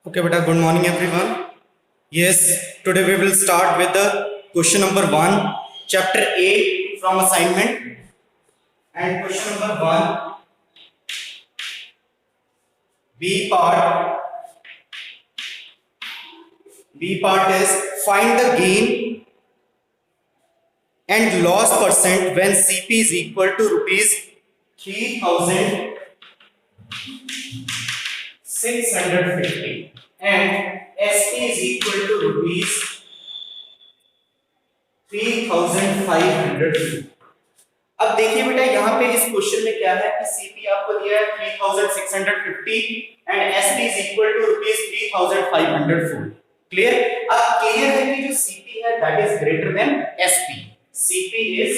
Okay, beta, good morning everyone. Yes, today we will start with the question number 1, chapter A from assignment. And question number 1, B part is find the gain and loss percent when CP is equal to rupees 3,650 and SP is equal to rupees 3,500। अब देखिए बेटा यहाँ पे इस question में क्या है कि सीपी आपको दिया है 3,650 and SP is equal to rupees 3,504। Clear? अब क्लियर है कि जो सीपी है that is greater than SP. CP is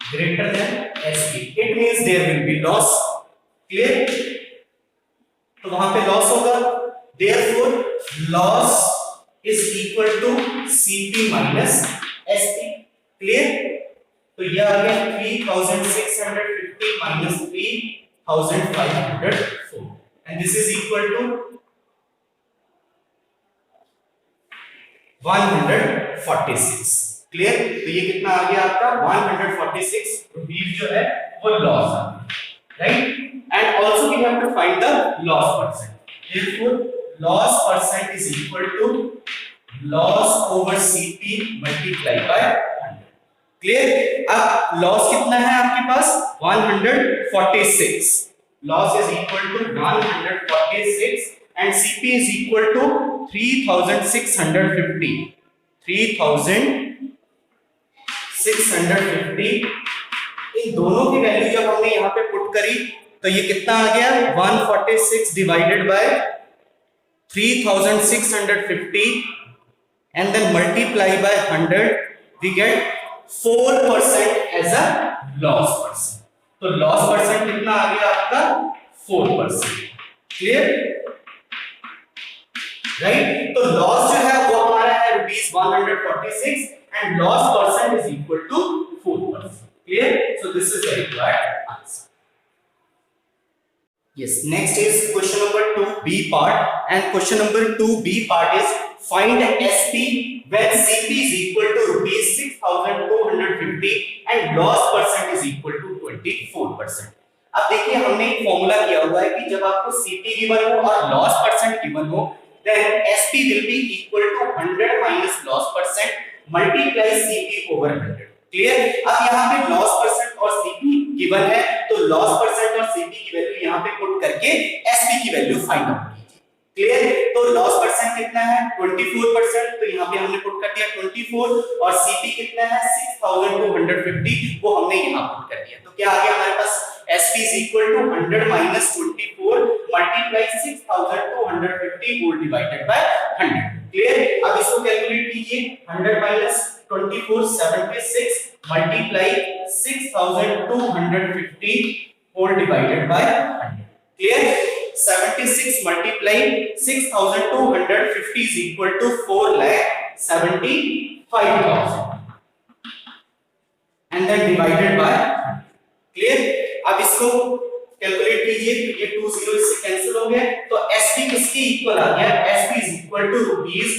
greater than SP, it means there will be loss. Clear? तो वहां पे लॉस होगा, therefore loss is equal to CP minus SP. Clear? तो ये आ गया 3,650 minus 3,504 and this is equal to 146। Clear? तो ये कितना आ गया आपका 146 रुपीस जो है वो लॉस आ गया, right? And also we have to find the loss percent. therefore loss percent is equal to loss over CP multiplied by 100। Clear? अब लॉस कितना है आपके पास 146। Loss is equal to 146 and CP is equal to 3,650। 3,650 इन दोनों की value जब हमने यहां पे पुट करी तो ये कितना आ गया 146 divided by 3,650 and then multiply by 100 we get 4% as a loss percent। तो लॉस परसेंट कितना आ गया आपका 4%। क्लियर? राइट? तो लॉस जो है वो हमारा है rupees 146 and loss percent is equal to 4%। Clear? So this is the required answer. Yes, next is question number 2B part and question number 2B part is find SP when CP is equal to rupees 6,250 and loss percent is equal to 24%। अब देखिए हमने एक formula किया हुआ है कि जब आपको CP गिवन हो और लॉस परसेंट गिवन हो then SP will be equal to 100 minus loss percent multiply CP over 100। Clear? अब यहाँ पे लॉस परसेंट और सीपी गिवन है तो लॉस परसेंट और सीपी की वैल्यू यहाँ पे पुट करके एसपी की वैल्यू फाइंड आउट कीजिए। क्लियर? तो लॉस परसेंट कितना है 24%, तो यहाँ पे हमने पुट कर दिया 24 और सीपी कितना है 6,250 वो हमने यहाँ पुट कर दिया। तो क्या आ गया हमारे पास SP is equal to 100 minus 24 multiply 6,250 whole divided by 100। Clear? अब इसको कैलकुलेट कीजिए 100 minus 24 76 multiply 6,250 whole divided by 100। Clear? 76 multiply 6,250 is equal to 4,75,000 and then divided by 100। Clear? अब इसको कैलकुलेट कीजिए तो ये 2 0 इससे कैंसिल हो गए तो एसपी किसके इक्वल आ गया SP is equal to rupees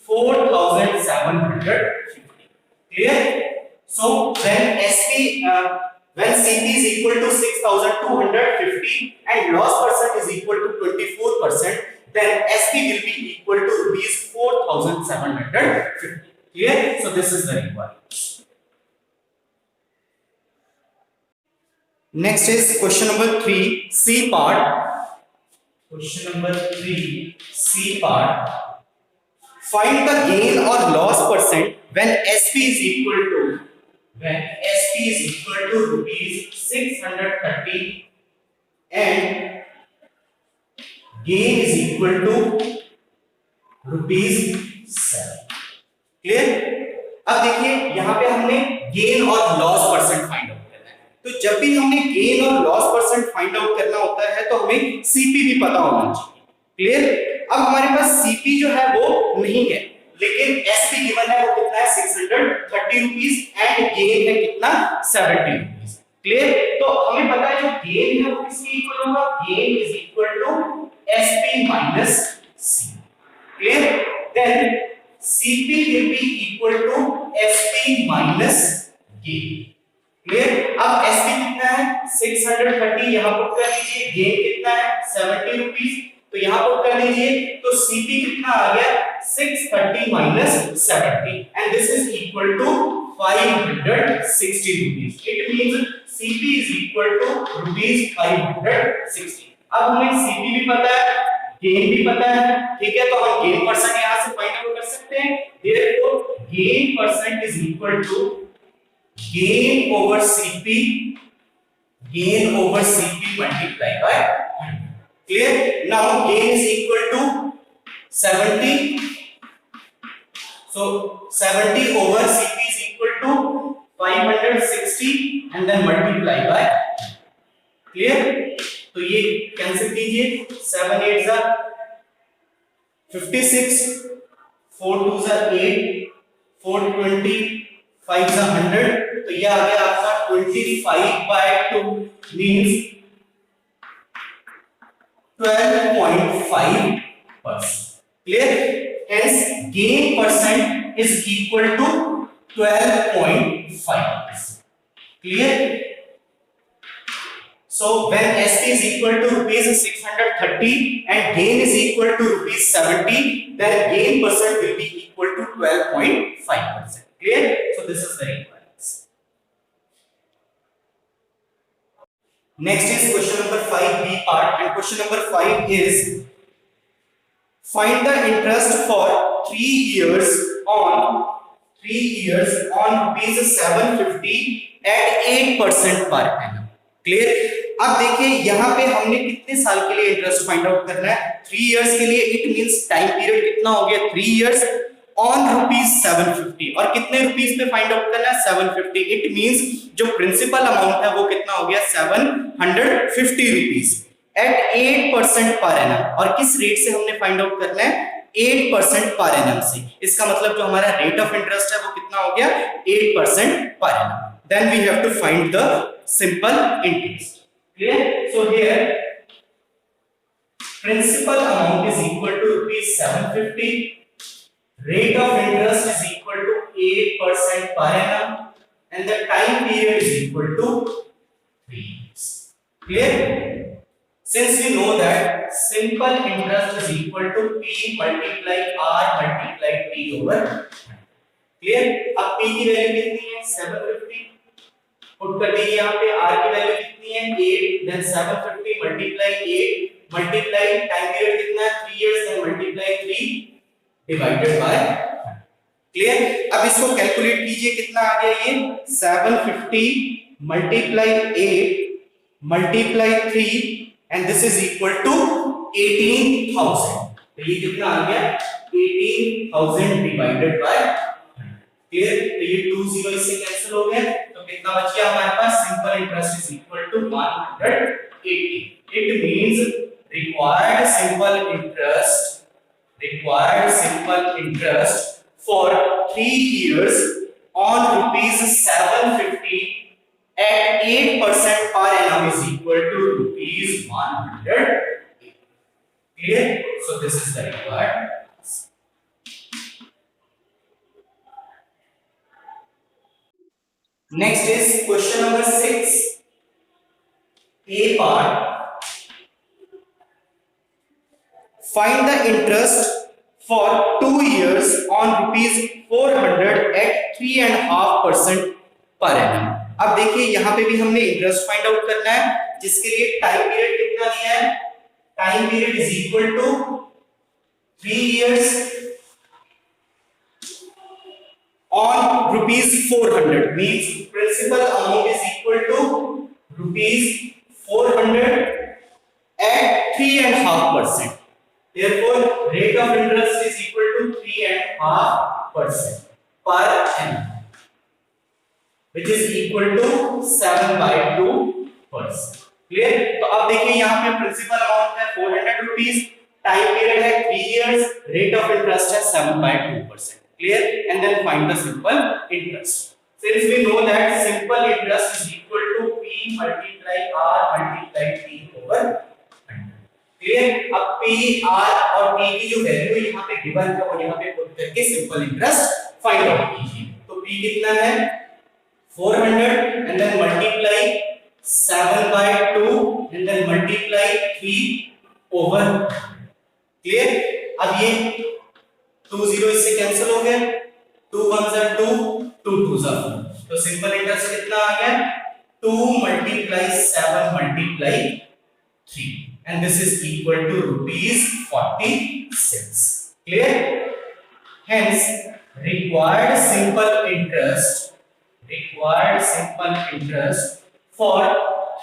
4,750। Clear? So when when CP is equal to 6,250 and loss percent is equal to 24%, then SP will be equal to rupees 4,750। Clear? So this is the requirement. Next is question number 3 C part। Question number 3 C part, find the gain or loss percent when SP is equal to rupees 630 and gain is equal to rupees 7। Clear? अब देखिए यहां पे हमने gain और loss percent find out करना है, तो जब भी हमने गेन और लॉस परसेंट फाइंड आउट करना होता है तो हमें सीपी भी पता होना चाहिए। क्लियर? अब हमारे पास सीपी जो है वो नहीं है लेकिन एसपी गिवन है वो कितना है 630 रुपीस एंड गेन है कितना 70 रुपीस। क्लियर? तो हमें पता है जो गेन है वो किसके इक्वल होगा gain is equal to SP minus C. Clear? Then CP will be equal to SP minus gain. Clear? अब SP कितना है 630, यहां पुट कर दीजिए। गेन कितना है 70 रुपीस, तो यहां पुट कर दीजिए। तो CP कितना आ गया 630 minus 70 and this is equal to 560 rupees. It means CP is equal to rupees 560. अब हमें CP भी पता है, गेन भी पता है, ठीक है, तो हम गेन परसेंट यहां से फाइंड आउट कर सकते हैं। Therefore gain percent is equal to gain over CP multiplied by 100. Clear? Now gain is equal to 70. So 70 over CP is equal to 560 and then multiply by 100. Clear? तो ये cancel कीजिए, 7 8 are 56, 4 2 are 8, 4 20, 5 are 100, तो ये आ गया आपका 25/2 means 12.5%. Clear? Hence gain percent is equal to 12.5%. Clear? So when SP is equal to rupees 630 and gain is equal to rupees 70, then gain percent will be equal to 12.5%. Clear? So this is the requirements. Next is question number 5B part, and question number 5 is find the interest for 3 years on rupees 750 at 8% per annum. Clear? अब देखिए यहाँ पे हमने कितने साल के लिए interest find out करना है 3 इयर्स के लिए। इट मींस टाइम पीरियड कितना हो गया 3 इयर्स ऑन रुपीज 750 और कितने रुपीस पे फाइंड आउट करना है 750। इट मींस जो प्रिंसिपल अमाउंट है वो कितना हो गया 750 रुपीस एट 8% पर एनम। और किस रेट से हमने फाइंड आउट करना है 8% पर एनम से। इसका मतलब जो हमारा रेट ऑफ इंटरेस्ट है वो कितना हो गया 8% पर annum. Then we have to find the simple interest. Clear? So here principal amount is equal to rupees 750, rate of interest is equal to 8% per annum and the time period is equal to 3 years. Clear? Since we know that simple interest is equal to P multiply R multiply T over 100. Clear? अब P की value कितनी है 750, put कर दीजिए यहाँ पे R की value कितनी है 8, then 750 multiply 8 multiply time period कितना है 3 years, then multiply 3 divided by 100. Clear? अब इसको कैलकुलेट कीजिए कितना आ गया ये 750 multiply 8 multiply 3 and this is equal to 18000। तो ये कितना आ गया 18000 डिवाइडेड बाय 100. क्लियर? तो ये 2 0 इससे कैंसिल हो गए, तो कितना बच गया हमारे पास simple interest is equal to 180. It means required simple interest for 3 years on rupees 750 at 8% per annum is equal to rupees 180. Clear? So this is the required. Next is question number 6, A part. Find the interest for 2 years on rupees 400 at 3.5% per annum. अब देखिए यहाँ पे भी हमने interest find out करना है, जिसके लिए टाइम पीरियड कितना दिया है, time period is equal to 3 years on rupees 400 means principal amount is equal to rupees 400 at 3.5%. Therefore rate of interest is equal to 3.5% per annum, which is equal to 7/2%. Clear? तो अब देखिए यहाँ पे principal amount है 400 rupees, time period है 3 years, rate of interest है 7/2%. Clear? And then find the simple interest. Since we know that simple interest is equal to P multiply R multiply T over 100. Clear. अब P R और T की जो value यहाँ पे given है वो यहाँ पे पुट करके सिंपल इंटरेस्ट फाइंड आउट कीजिए। तो पी कितना है 400 and then multiply 7/2 and then multiply 3/, clear. अब ये 2 0 इससे कैंसिल हो गया, 2 1 ज़ा 2, 2 2 ज़ा 4, तो सिंपल इंटरेस्ट कितना आ गया 2 multiply 7 multiply 3 and this is equal to rupees 46, clear। Hence required simple interest for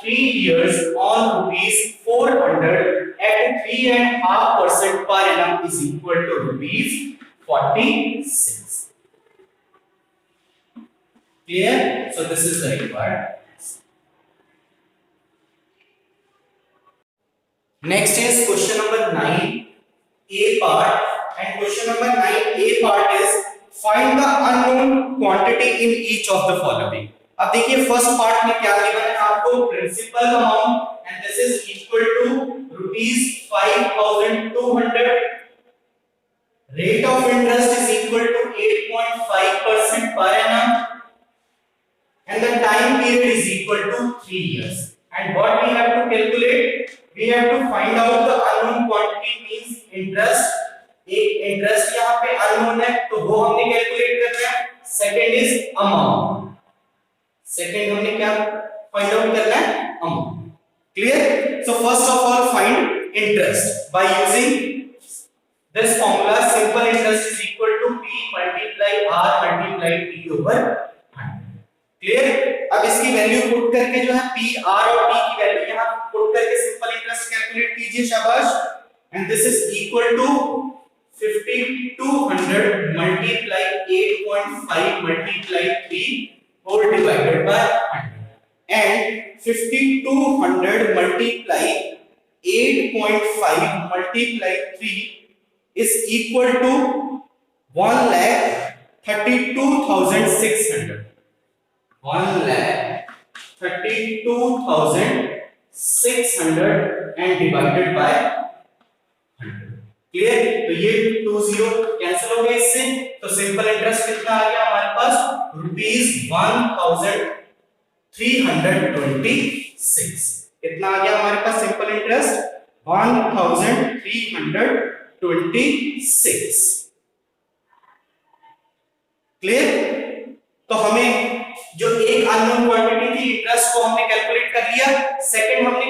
3 years on rupees 400 at 3.5% per annum is equal to rupees 46, clear। So this is the required. Next is question number 9 A part, and question number 9 A part is find the unknown quantity in each of the following। अब देखिए first part में क्या given है आपको principal amount and this is equal to rupees 5200, rate of interest is equal to 8.5% per annum and the time period is equal to 3 years, and what we have to calculate, we have to find out the unknown quantity means interest। एक interest यहाँ पे unknown है तो वो हमने calculate करना है। Second is amount, second हमने क्या फाइंड आउट करना है amount, clear. So first of all find interest by using this formula, simple interest is equal to p multiply r multiply t over 100, clear. अब इसकी value put करके जो है p r और t की value यहां पुट करके simple interest calculate कीजिए, शाबाश। And this is equal to 5200 multiply 8.5 multiply 3 whole divided by 100, and 5200 multiply 8.5 multiply 3 is equal to 1,32,600, 1,32,600 and divided by 100, clear. तो ये 2 0 कैंसिल हो गए इससे, तो सिंपल इंटरेस्ट कितना आ गया हमारे पास रुपीस 1326, कितना आ गया हमारे पास सिंपल इंटरेस्ट 1326, क्लियर। तो हमें जो एक अननोन क्वांटिटी थी इंटरेस्ट को हमने कैलकुलेट कर लिया। सेकंड हमने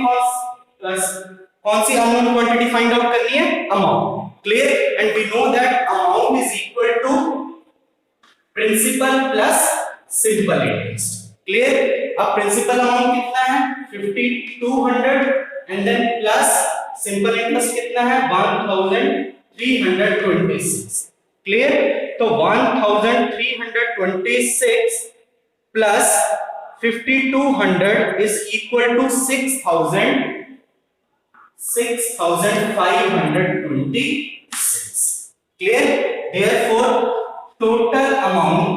कौन सी अननोन क्वांटिटी फाइंड आउट करनी है amount, clear. And we know that amount is equal to principal plus simple interest, clear. अब प्रिंसिपल अमाउंट कितना है 5200 and then plus simple interest कितना है 1326, क्लियर। तो 1326 plus 5200 is equal to 6,526, clear। Therefore total amount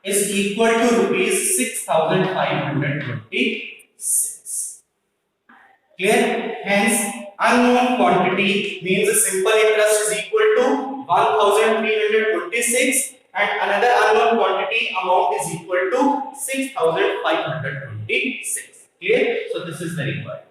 is equal to rupees 6,526, clear। Hence unknown quantity means the simple interest is equal to 1326 and another unknown quantity amount is equal to 6,526, clear। So this is the required.